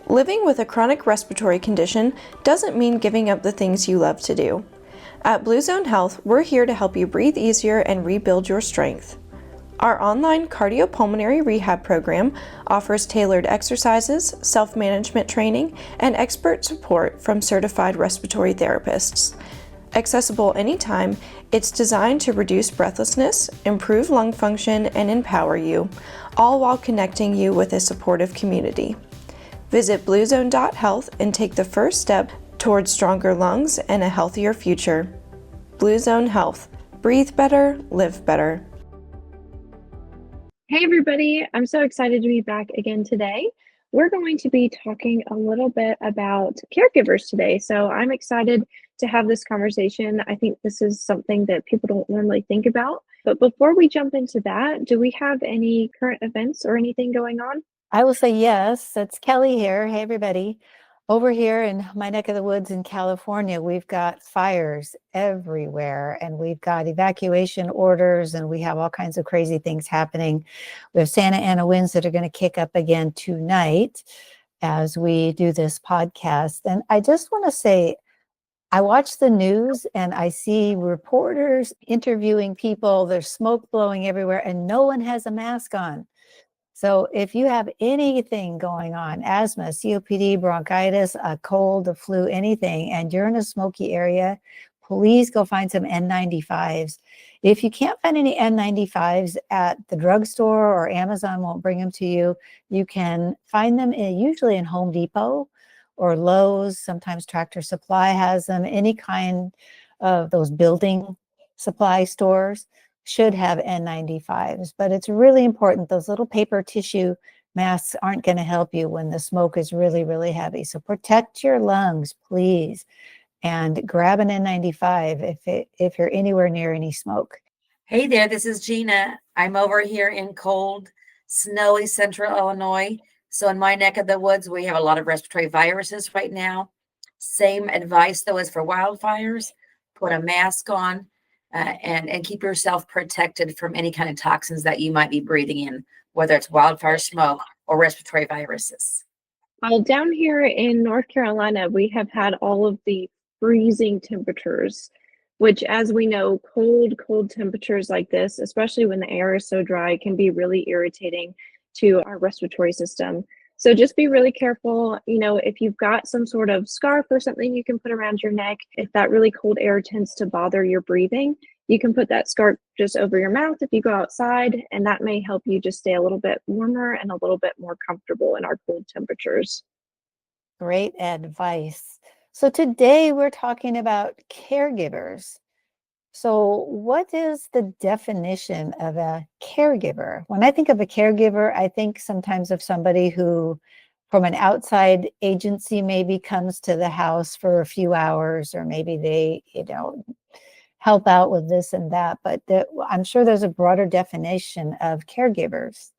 Living with a chronic respiratory condition doesn't mean giving up the things you love to do. At Blue Zone Health, we're here to help you breathe easier and rebuild your strength. Our online cardiopulmonary rehab program offers tailored exercises, self-management training, and expert support from certified respiratory therapists. Accessible anytime, it's designed to reduce breathlessness, improve lung function, and empower you, all while connecting you with a supportive community. Visit bluezone.health and take the first step towards stronger lungs and a healthier future. Blue Zone Health. Breathe better, live better. Hey everybody, I'm so excited to be back again today. We're going to be talking a little bit about caregivers today. So I'm excited to have this conversation. I think this is something that people don't normally think about. But before we jump into that, do we have any current events or anything going on? I will say yes. It's Kelly here. Hey, everybody. Over here in my neck of the woods in California, we've got fires everywhere, and we've got evacuation orders, and we have all kinds of crazy things happening. We have Santa Ana winds that are going to kick up again tonight as we do this podcast. And I just want to say, I watch the news and I see reporters interviewing people. There's smoke blowing everywhere, and no one has a mask on. So if you have anything going on, asthma, COPD, bronchitis, a cold, a flu, anything, and you're in a smoky area, please go find some N95s. If you can't find any N95s at the drugstore or Amazon won't bring them to you, you can find them usually in Home Depot or Lowe's. Sometimes Tractor Supply has them. Any kind of those building supply stores should have N95s, but it's really important. Those little paper tissue masks aren't going to help you when the smoke is really, really heavy. So protect your lungs, please, and grab an N95 if you're anywhere near any smoke. Hey there, this is Gina. I'm over here in cold, snowy central Illinois. So in my neck of the woods, we have a lot of respiratory viruses right now. Same advice though as for wildfires. Put a mask on. And keep yourself protected from any kind of toxins that you might be breathing in, whether it's wildfire smoke or respiratory viruses. Well, down here in North Carolina, we have had all of the freezing temperatures, which, as we know, cold temperatures like this, especially when the air is so dry, can be really irritating to our respiratory system. So just be really careful. If you've got some sort of scarf or something you can put around your neck, if that really cold air tends to bother your breathing, you can put that scarf just over your mouth if you go outside, and that may help you just stay a little bit warmer and a little bit more comfortable in our cold temperatures. Great advice. So today we're talking about caregivers. So what is the definition of a caregiver? When I think of a caregiver, I think sometimes of somebody who from an outside agency maybe comes to the house for a few hours, or maybe they, help out with this and that. But I'm sure there's a broader definition of caregivers.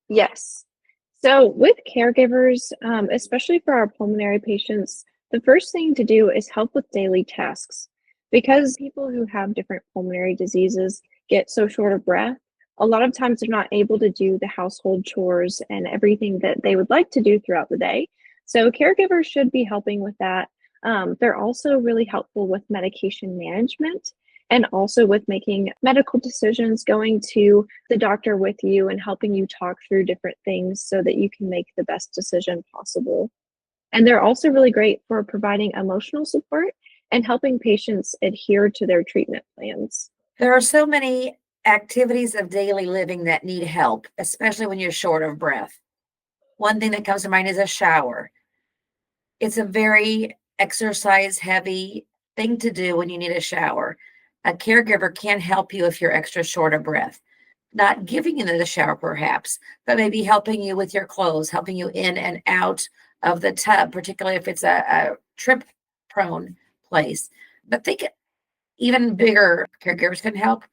Yes. So with caregivers, especially for our pulmonary patients, the first thing to do is help with daily tasks. Because people who have different pulmonary diseases get so short of breath, a lot of times they're not able to do the household chores and everything that they would like to do throughout the day. So caregivers should be helping with that. They're also really helpful with medication management and also with making medical decisions, going to the doctor with you and helping you talk through different things so that you can make the best decision possible. And they're also really great for providing emotional support and helping patients adhere to their treatment plans. There are so many activities of daily living that need help, especially when you're short of breath. One thing that comes to mind is a shower. It's a very exercise-heavy thing to do when you need a shower. A caregiver can help you if you're extra short of breath. Not giving you the shower, perhaps, but maybe helping you with your clothes, helping you in and out of the tub, particularly if it's a trip-prone place. But think even bigger caregivers can help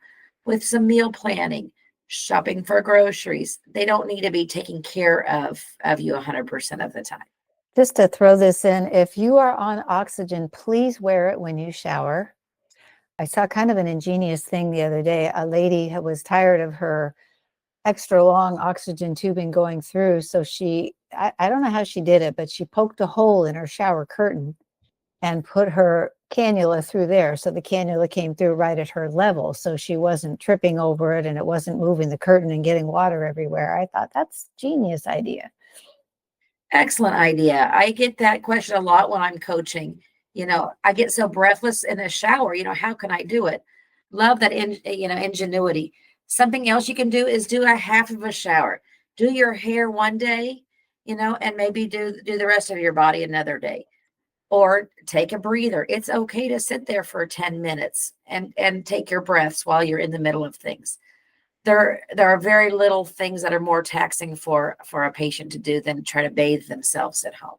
with some meal planning, shopping for groceries. They don't need to be taking care of you 100% of the time. Just to throw this in, if you are on oxygen, please wear it when you shower. I saw kind of an ingenious thing the other day. A lady was tired of her extra long oxygen tubing going through. So I don't know how she did it, but she poked a hole in her shower curtain and put her cannula through there. So the cannula came through right at her level. So she wasn't tripping over it and it wasn't moving the curtain and getting water everywhere. I thought that's a genius idea. Excellent idea. I get that question a lot when I'm coaching. I get so breathless in the shower, how can I do it? Love that ingenuity. Something else you can do is do a half of a shower. Do your hair one day, and maybe do the rest of your body another day. Or take a breather. It's okay to sit there for 10 minutes and take your breaths while you're in the middle of things. There are very little things that are more taxing for a patient to do than try to bathe themselves at home.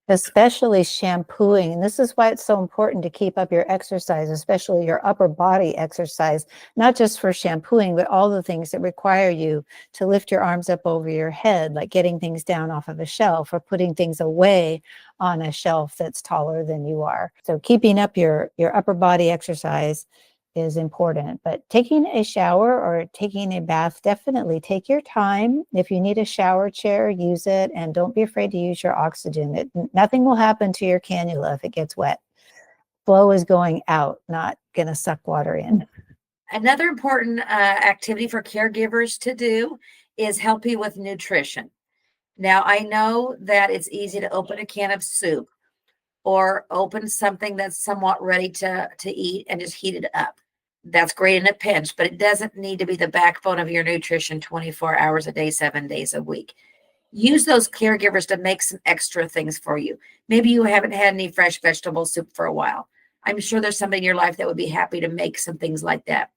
Especially shampooing. And this is why it's so important to keep up your exercise, especially your upper body exercise, not just for shampooing, but all the things that require you to lift your arms up over your head, like getting things down off of a shelf or putting things away on a shelf that's taller than you are. So keeping up your upper body exercise is important, but taking a shower or taking a bath, definitely take your time. If you need a shower chair, use it, and don't be afraid to use your oxygen. Nothing will happen to your cannula if it gets wet. Flow is going out, not going to suck water in. Another important activity for caregivers to do is help you with nutrition. Now, I know that it's easy to open a can of soup or open something that's somewhat ready to eat and just heat it up. That's great in a pinch, but it doesn't need to be the backbone of your nutrition 24 hours a day, 7 days a week. Use those caregivers to make some extra things for you. Maybe you haven't had any fresh vegetable soup for a while. I'm sure there's somebody in your life that would be happy to make some things like that,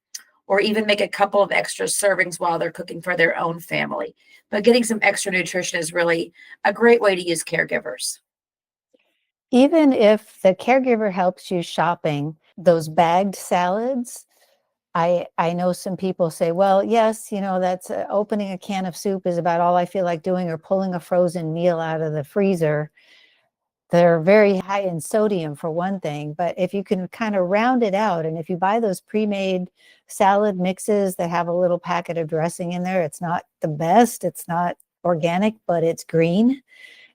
or even make a couple of extra servings while they're cooking for their own family. But getting some extra nutrition is really a great way to use caregivers. Even if the caregiver helps you shopping, those bagged salads, I know some people say, well, yes, that's opening a can of soup is about all I feel like doing, or pulling a frozen meal out of the freezer. They're very high in sodium for one thing, but if you can kind of round it out, and if you buy those pre-made salad mixes that have a little packet of dressing in there, it's not the best, it's not organic, but it's green.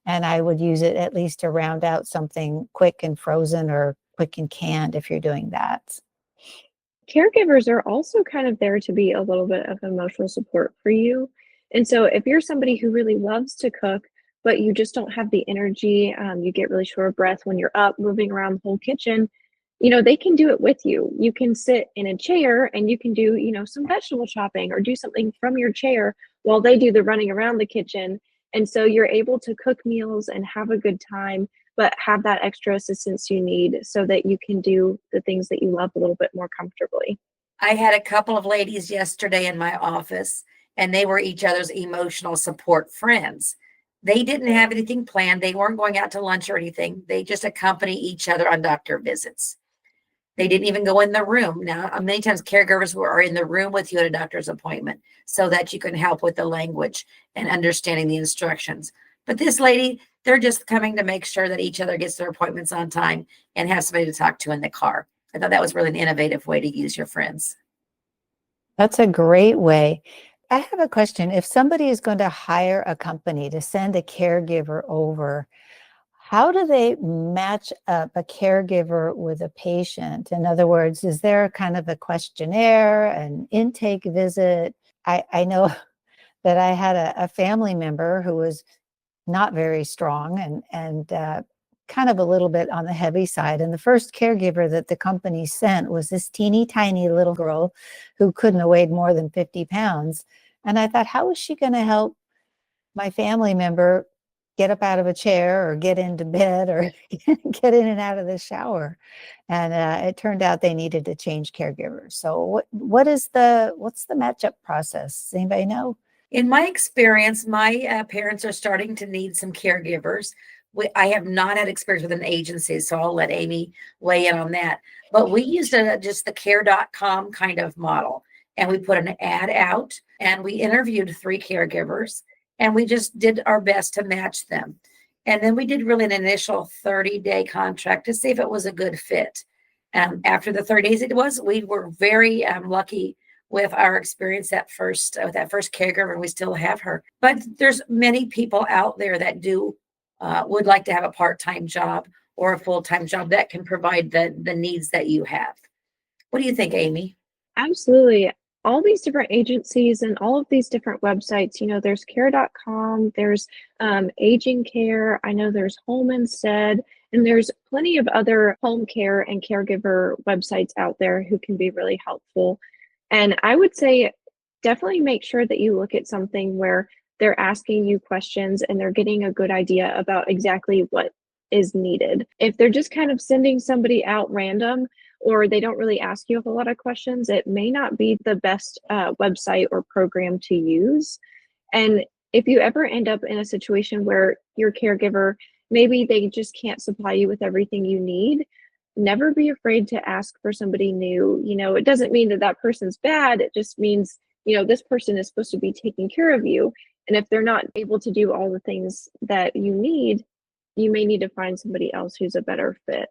And I would use it at least to round out something quick and frozen or quick and canned if you're doing that. Caregivers are also kind of there to be a little bit of emotional support for you. And so if you're somebody who really loves to cook, but you just don't have the energy, you get really short of breath when you're up moving around the whole kitchen, they can do it with you. You can sit in a chair and you can do, some vegetable chopping or do something from your chair while they do the running around the kitchen. And so you're able to cook meals and have a good time, but have that extra assistance you need so that you can do the things that you love a little bit more comfortably. I had a couple of ladies yesterday in my office, and they were each other's emotional support friends. They didn't have anything planned. They weren't going out to lunch or anything. They just accompany each other on doctor visits. They didn't even go in the room. Now, many times caregivers are in the room with you at a doctor's appointment so that you can help with the language and understanding the instructions. But this lady, they're just coming to make sure that each other gets their appointments on time and have somebody to talk to in the car. I thought that was really an innovative way to use your friends. That's a great way. I have a question. If somebody is going to hire a company to send a caregiver over, how do they match up a caregiver with a patient? In other words, is there kind of a questionnaire, an intake visit? I know that I had a family member who was not very strong and kind of a little bit on the heavy side. And the first caregiver that the company sent was this teeny tiny little girl who couldn't have weighed more than 50 pounds. And I thought, how is she going to help my family member get up out of a chair or get into bed or get in and out of the shower? And it turned out they needed to change caregivers. So what's the matchup process? Does anybody know? In my experience, my parents are starting to need some caregivers. I have not had experience with an agency, so I'll let Amy weigh in on that. But we used just the care.com kind of model, and we put an ad out, and we interviewed 3 caregivers, and we just did our best to match them. And then we did really an initial 30-day contract to see if it was a good fit. After the 30 days we were very lucky with our experience with that first caregiver, and we still have her. But there's many people out there that would like to have a part-time job or a full-time job that can provide the needs that you have. What do you think, Amy? Absolutely. All these different agencies and all of these different websites, there's care.com, there's aging care, I know there's home instead, and there's plenty of other home care and caregiver websites out there who can be really helpful. And I would say definitely make sure that you look at something where they're asking you questions and they're getting a good idea about exactly what is needed. If they're just kind of sending somebody out random, or they don't really ask you a whole lot of questions, it may not be the best website or program to use. And if you ever end up in a situation where your caregiver, maybe they just can't supply you with everything you need, never be afraid to ask for somebody new. It doesn't mean that that person's bad. It just means, this person is supposed to be taking care of you. And if they're not able to do all the things that you need, you may need to find somebody else who's a better fit.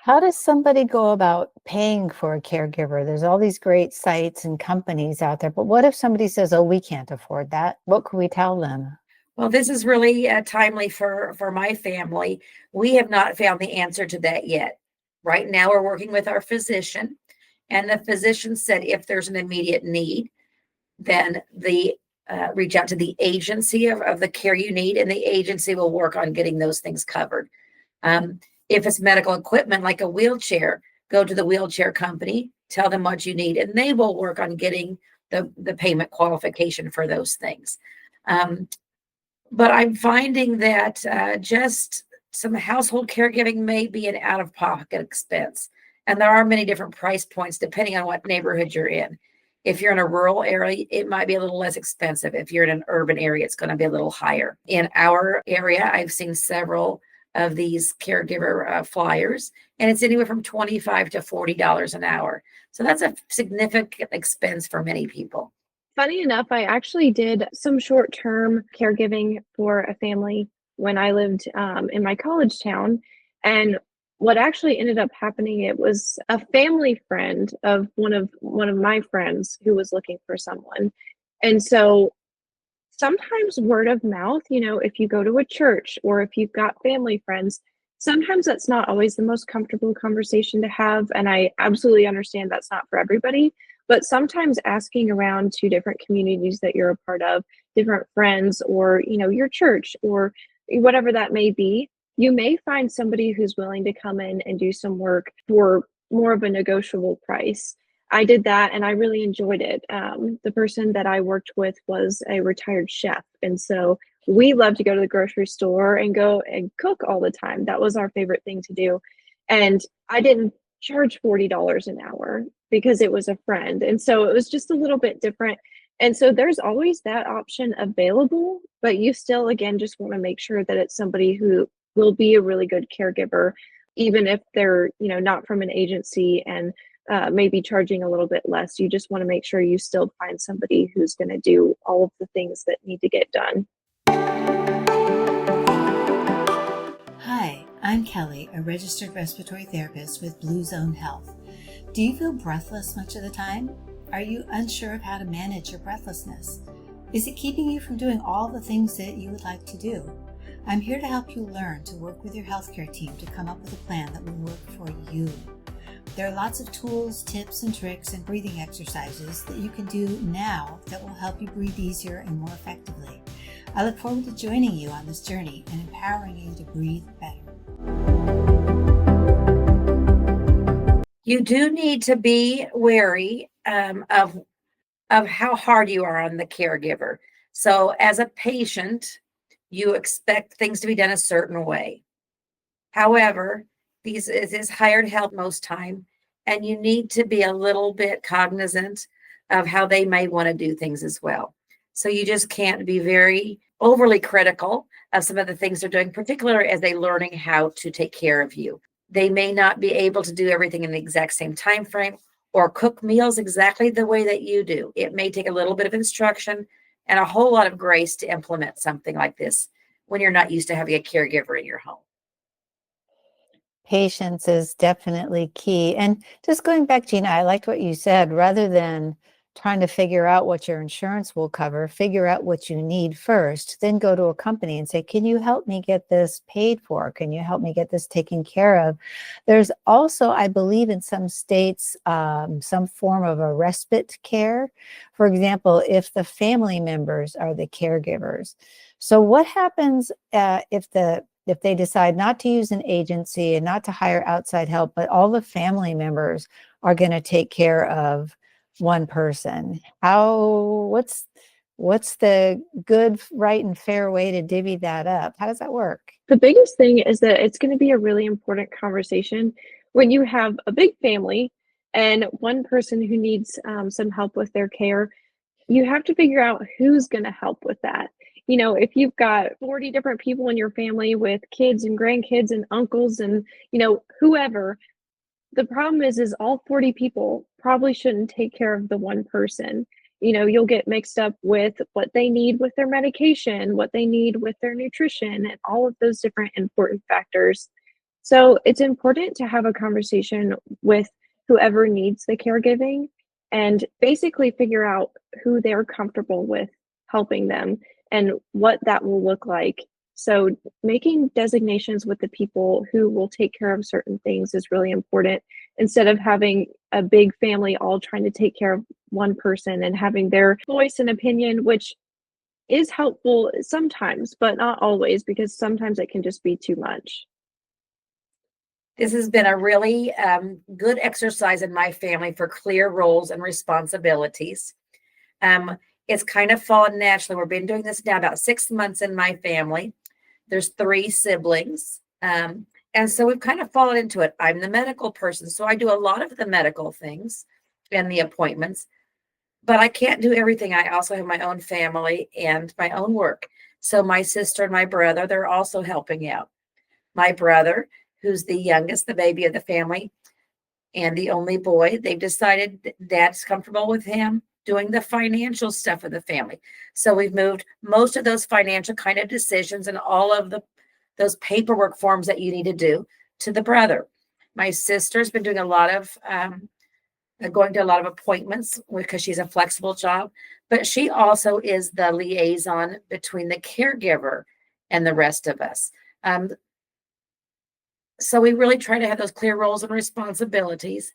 How does somebody go about paying for a caregiver? There's all these great sites and companies out there, but what if somebody says, oh, we can't afford that? What can we tell them? Well, this is really timely for my family. We have not found the answer to that yet. Right now, we're working with our physician, and the physician said if there's an immediate need, then reach out to the agency of the care you need, and the agency will work on getting those things covered. If it's medical equipment like a wheelchair, go to the wheelchair company, tell them what you need, and they will work on getting the payment qualification for those things. But I'm finding that just some household caregiving may be an out-of-pocket expense. And there are many different price points depending on what neighborhood you're in. If you're in a rural area, it might be a little less expensive. If you're in an urban area, it's going to be a little higher. In our area, I've seen several of these caregiver flyers, and it's anywhere from $25 to $40 an hour. So that's a significant expense for many people. Funny enough, I actually did some short-term caregiving for a family when I lived in my college town. And what actually ended up happening, it was a family friend of one of my friends who was looking for someone. And so sometimes word of mouth, if you go to a church or if you've got family friends, sometimes that's not always the most comfortable conversation to have. And I absolutely understand that's not for everybody, but sometimes asking around to different communities that you're a part of, different friends, or, your church or whatever that may be, you may find somebody who's willing to come in and do some work for more of a negotiable price. I did that and I really enjoyed it. The person that I worked with was a retired chef. And so we loved to go to the grocery store and go and cook all the time. That was our favorite thing to do. And I didn't charge $40 an hour because it was a friend. And so it was just a little bit different. And so there's always that option available, but you still, again, just want to make sure that it's somebody who will be a really good caregiver, even if they're, not from an agency and maybe charging a little bit less. You just want to make sure you still find somebody who's going to do all of the things that need to get done. Hi, I'm Kelly, a registered respiratory therapist with Blue Zone Health. Do you feel breathless much of the time? Are you unsure of how to manage your breathlessness? Is it keeping you from doing all the things that you would like to do? I'm here to help you learn to work with your healthcare team to come up with a plan that will work for you. There are lots of tools, tips, and tricks and breathing exercises that you can do now that will help you breathe easier and more effectively. I look forward to joining you on this journey and empowering you to breathe better. You do need to be wary of how hard you are on the caregiver. So as a patient, you expect things to be done a certain way. However, it is hired help most time, and you need to be a little bit cognizant of how they may want to do things as well. So you just can't be very overly critical of some of the things they're doing, particularly as they're learning how to take care of you. They may not be able to do everything in the exact same time frame or cook meals exactly the way that you do. It may take a little bit of instruction and a whole lot of grace to implement something like this when you're not used to having a caregiver in your home. Patience is definitely key. And just going back, Gina, I liked what you said. Rather than trying to figure out what your insurance will cover, figure out what you need first, then go to a company and say, can you help me get this paid for? Can you help me get this taken care of? There's also, I believe in some states, some form of a respite care. For example, if the family members are the caregivers. So what happens if they decide not to use an agency and not to hire outside help, but all the family members are going to take care of one person? What's the good, right, and fair way to divvy that up? How does that work? The biggest thing is that it's going to be a really important conversation when you have a big family and one person who needs some help with their care. You have to figure out who's going to help with that. If you've got 40 different people in your family with kids and grandkids and uncles and, whoever, the problem is all 40 people probably shouldn't take care of the one person. You'll get mixed up with what they need with their medication, what they need with their nutrition, and all of those different important factors. So it's important to have a conversation with whoever needs the caregiving and basically figure out who they're comfortable with helping them and what that will look like. So making designations with the people who will take care of certain things is really important, instead of having a big family all trying to take care of one person and having their voice and opinion, which is helpful sometimes, but not always, because sometimes it can just be too much. This has been a really good exercise in my family for clear roles and responsibilities. It's kind of fallen naturally. We've been doing this now about 6 months in my family. There's 3 siblings. And so we've kind of fallen into it. I'm the medical person, so I do a lot of the medical things and the appointments, but I can't do everything. I also have my own family and my own work. So my sister and my brother, they're also helping out. My brother, who's the youngest, the baby of the family, and the only boy, they've decided Dad's comfortable with him doing the financial stuff of the family. So we've moved most of those financial kind of decisions and all of those paperwork forms that you need to do to the brother. My sister's been doing a lot of going to a lot of appointments because she's a flexible job, but she also is the liaison between the caregiver and the rest of us. So we really try to have those clear roles and responsibilities.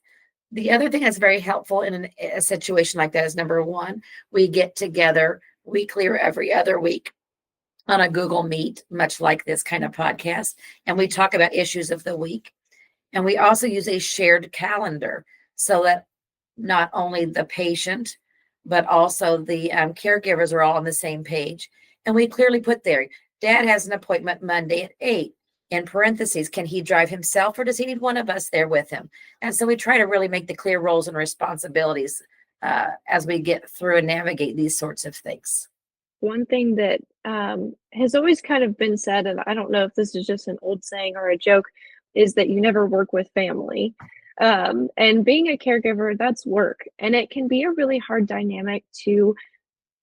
The other thing that's very helpful in a situation like that is, number one, we get together weekly or every other week on a Google Meet, much like this kind of podcast, and we talk about issues of the week. And we also use a shared calendar so that not only the patient, but also the caregivers are all on the same page. And we clearly put there, Dad has an appointment Monday at 8. In parentheses, can he drive himself or does he need one of us there with him? And so we try to really make the clear roles and responsibilities as we get through and navigate these sorts of things. One thing that has always kind of been said, and I don't know if this is just an old saying or a joke, is that you never work with family. And being a caregiver, that's work. And it can be a really hard dynamic to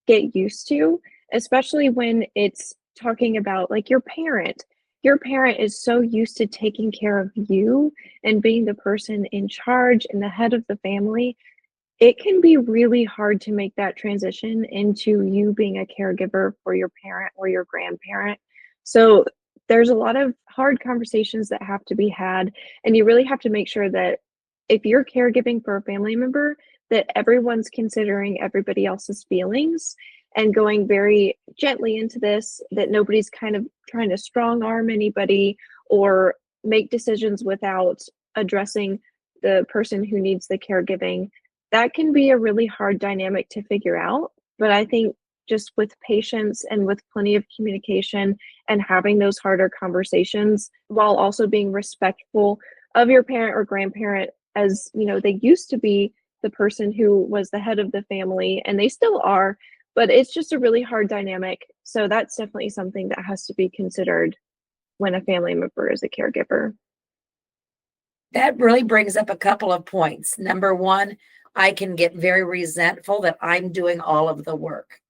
get used to, especially when it's talking about like your parent. Your parent is so used to taking care of you and being the person in charge and the head of the family. It can be really hard to make that transition into you being a caregiver for your parent or your grandparent. So there's a lot of hard conversations that have to be had, and you really have to make sure that if you're caregiving for a family member, that everyone's considering everybody else's feelings and going very gently into this, that nobody's kind of trying to strong arm anybody or make decisions without addressing the person who needs the caregiving. That can be a really hard dynamic to figure out. But I think just with patience and with plenty of communication and having those harder conversations while also being respectful of your parent or grandparent, as you know, they used to be the person who was the head of the family and they still are, but it's just a really hard dynamic. So that's definitely something that has to be considered when a family member is a caregiver. That really brings up a couple of points. Number one, I can get very resentful that I'm doing all of the work.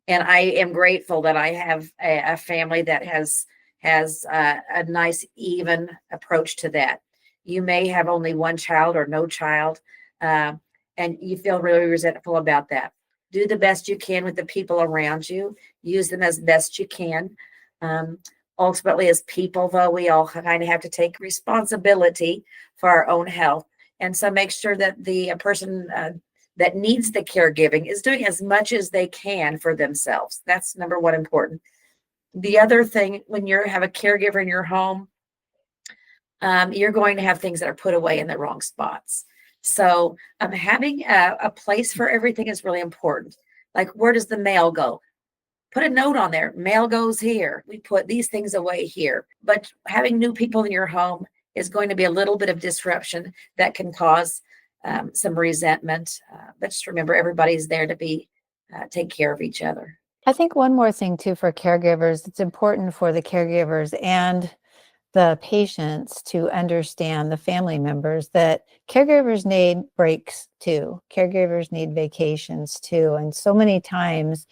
And I am grateful that I have a family that has a nice, even approach to that. You may have only one child or no child. And and you feel really resentful about that. Do the best you can with the people around you. Use them as best you can. Ultimately, as people, though, we all kind of have to take responsibility for our own health. And so make sure that the person that needs the caregiving is doing as much as they can for themselves. That's number one important. The other thing, when you have a caregiver in your home, you're going to have things that are put away in the wrong spots. So having a place for everything is really important. Like, where does the mail go? Put a note on there. Mail goes here. We put these things away here. But having new people in your home is going to be a little bit of disruption that can cause some resentment. But just remember, everybody's there to take care of each other. I think one more thing too for caregivers, it's important for the caregivers and the patients to understand, the family members, that caregivers need breaks too. Caregivers need vacations too. And so many times,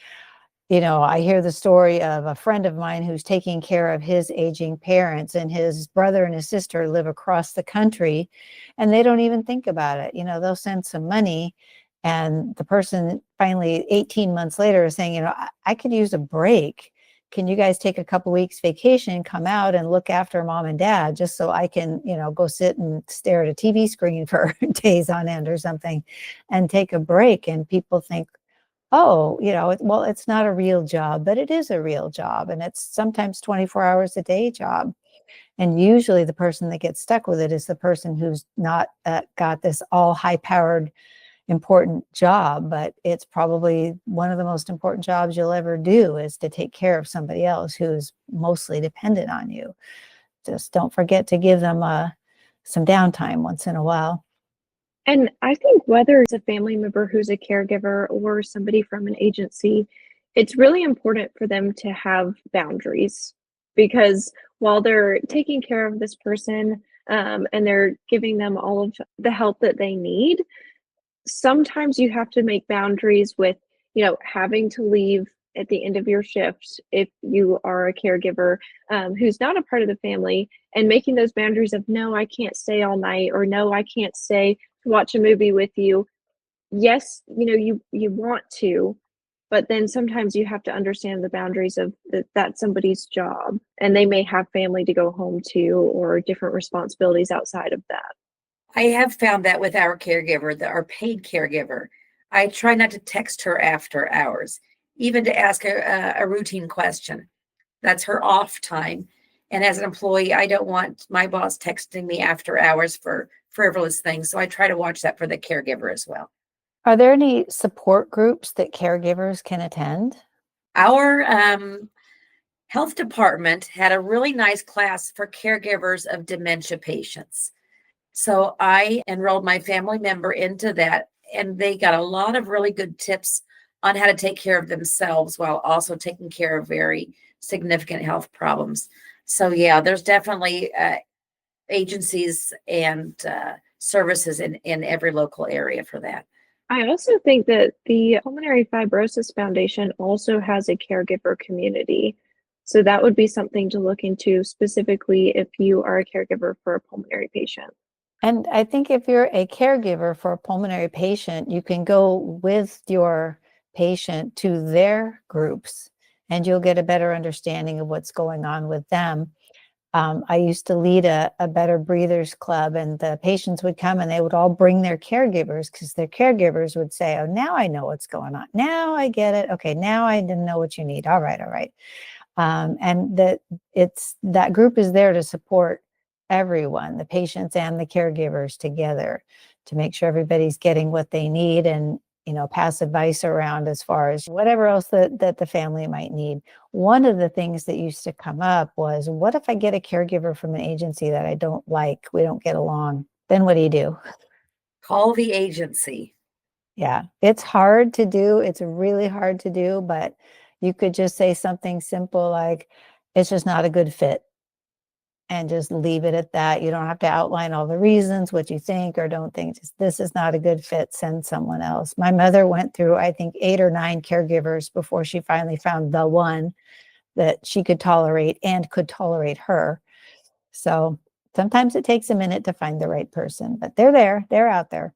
I hear the story of a friend of mine who's taking care of his aging parents, and his brother and his sister live across the country, and they don't even think about it. They'll send some money, and the person finally 18 months later is saying, I could use a break. Can you guys take a couple weeks vacation, come out and look after mom and dad, just so I can, go sit and stare at a TV screen for days on end or something and take a break? And people think, oh, well, it's not a real job, but it is a real job. And it's sometimes 24 hours a day job. And usually the person that gets stuck with it is the person who's not got this all high-powered, important job, but it's probably one of the most important jobs you'll ever do, is to take care of somebody else who's mostly dependent on you. Just don't forget to give them some downtime once in a while. And I think whether it's a family member who's a caregiver or somebody from an agency, it's really important for them to have boundaries, because while they're taking care of this person and they're giving them all of the help that they need, sometimes you have to make boundaries with, having to leave at the end of your shift if you are a caregiver who's not a part of the family, and making those boundaries of, no, I can't stay all night, or no, I can't stay to watch a movie with you. Yes, you want to, but then sometimes you have to understand the boundaries of that's somebody's job, and they may have family to go home to or different responsibilities outside of that. I have found that with our caregiver, our paid caregiver, I try not to text her after hours, even to ask a routine question. That's her off time. And as an employee, I don't want my boss texting me after hours for frivolous things. So I try to watch that for the caregiver as well. Are there any support groups that caregivers can attend? Our health department had a really nice class for caregivers of dementia patients. So I enrolled my family member into that, and they got a lot of really good tips on how to take care of themselves while also taking care of very significant health problems. So yeah, there's definitely agencies and services in every local area for that. I also think that the Pulmonary Fibrosis Foundation also has a caregiver community. So that would be something to look into, specifically if you are a caregiver for a pulmonary patient. And I think if you're a caregiver for a pulmonary patient, you can go with your patient to their groups, and you'll get a better understanding of what's going on with them. I used to lead a Better Breathers Club, and the patients would come and they would all bring their caregivers, because their caregivers would say, oh, now I know what's going on. Now I get it. Okay, now I didn't know what you need. All right, all right. And that group is there to support everyone, the patients and the caregivers together, to make sure everybody's getting what they need, and pass advice around as far as whatever else that the family might need. One of the things that used to come up was, what if I get a caregiver from an agency that I don't like? We don't get along. Then what do you do? Call the agency. Yeah, it's hard to do. It's really hard to do, but you could just say something simple like, it's just not a good fit, and just leave it at that. You don't have to outline all the reasons, what you think or don't think. Just, this is not a good fit, send someone else. My mother went through, I think, 8 or 9 caregivers before she finally found the one that she could tolerate and could tolerate her. So sometimes it takes a minute to find the right person, but they're there, they're out there.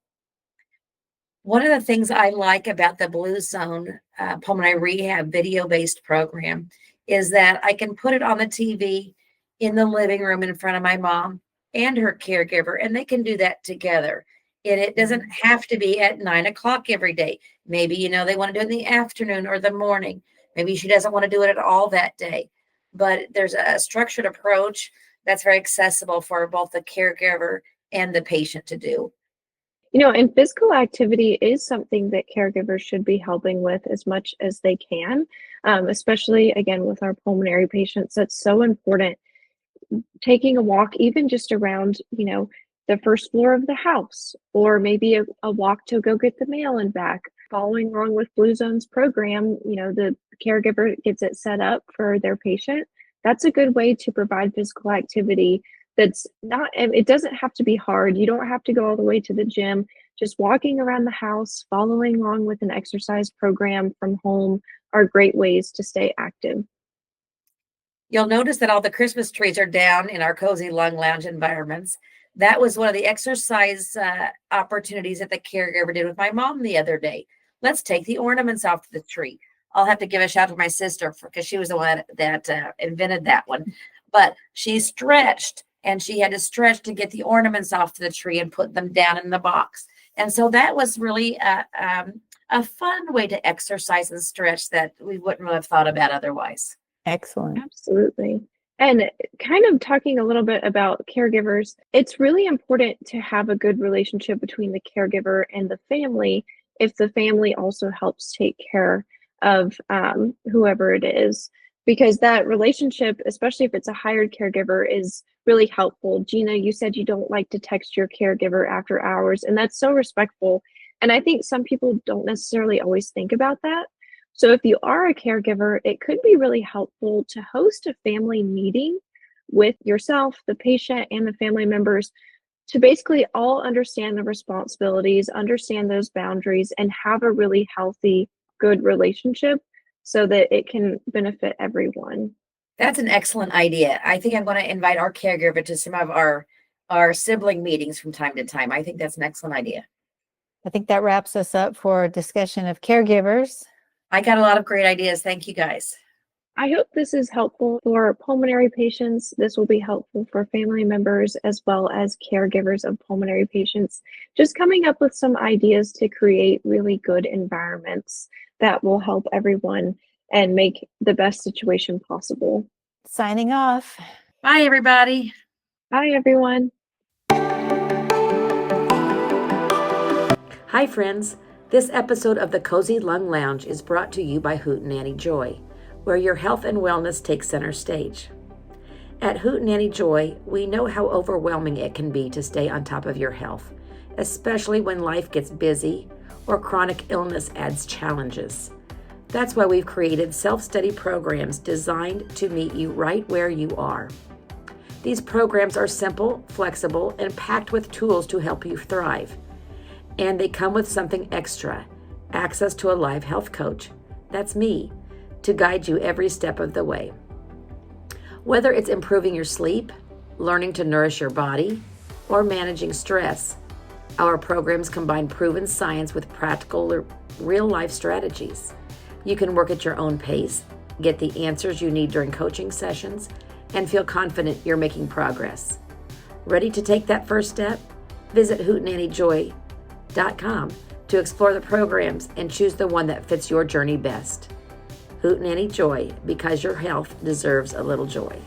One of the things I like about the Blue Zone pulmonary rehab video-based program is that I can put it on the TV in the living room in front of my mom and her caregiver, and they can do that together. And it doesn't have to be at 9 o'clock every day. Maybe, they want to do it in the afternoon or the morning. Maybe she doesn't want to do it at all that day. But there's a structured approach that's very accessible for both the caregiver and the patient to do. And physical activity is something that caregivers should be helping with as much as they can, especially, again, with our pulmonary patients. That's so important. Taking a walk, even just around, the first floor of the house, or maybe a walk to go get the mail and back. Following along with Blue Zone's program, the caregiver gets it set up for their patient. That's a good way to provide physical activity. It doesn't have to be hard. You don't have to go all the way to the gym. Just walking around the house, following along with an exercise program from home are great ways to stay active. You'll notice that all the Christmas trees are down in our Cozy Lung Lounge environments. That was one of the exercise opportunities that the caregiver did with my mom the other day. Let's take the ornaments off the tree. I'll have to give a shout out to my sister because she was the one that invented that one. But she stretched, and she had to stretch to get the ornaments off the tree and put them down in the box. And so that was really a fun way to exercise and stretch that we wouldn't have thought about otherwise. Excellent. Absolutely. And kind of talking a little bit about caregivers, it's really important to have a good relationship between the caregiver and the family if the family also helps take care of whoever it is, because that relationship, especially if it's a hired caregiver, is really helpful. Gina, you said you don't like to text your caregiver after hours, and that's so respectful. And I think some people don't necessarily always think about that. So if you are a caregiver, it could be really helpful to host a family meeting with yourself, the patient, and the family members to basically all understand the responsibilities, understand those boundaries, and have a really healthy, good relationship so that it can benefit everyone. That's an excellent idea. I think I'm going to invite our caregiver to some of our sibling meetings from time to time. I think that's an excellent idea. I think that wraps us up for a discussion of caregivers. I got a lot of great ideas. Thank you, guys. I hope this is helpful for pulmonary patients. This will be helpful for family members as well as caregivers of pulmonary patients. Just coming up with some ideas to create really good environments that will help everyone and make the best situation possible. Signing off. Bye, everybody. Bye, everyone. Hi, friends. This episode of the Cozy Lung Lounge is brought to you by Hootenanny Joy, where your health and wellness take center stage. At Hootenanny Joy, we know how overwhelming it can be to stay on top of your health, especially when life gets busy or chronic illness adds challenges. That's why we've created self-study programs designed to meet you right where you are. These programs are simple, flexible, and packed with tools to help you thrive. And they come with something extra, access to a live health coach. That's me, to guide you every step of the way. Whether it's improving your sleep, learning to nourish your body, or managing stress, our programs combine proven science with practical, real-life strategies. You can work at your own pace, get the answers you need during coaching sessions, and feel confident you're making progress. Ready to take that first step? Visit hootenannyjoy.com to explore the programs and choose the one that fits your journey best. Hootenanny Joy, because your health deserves a little joy.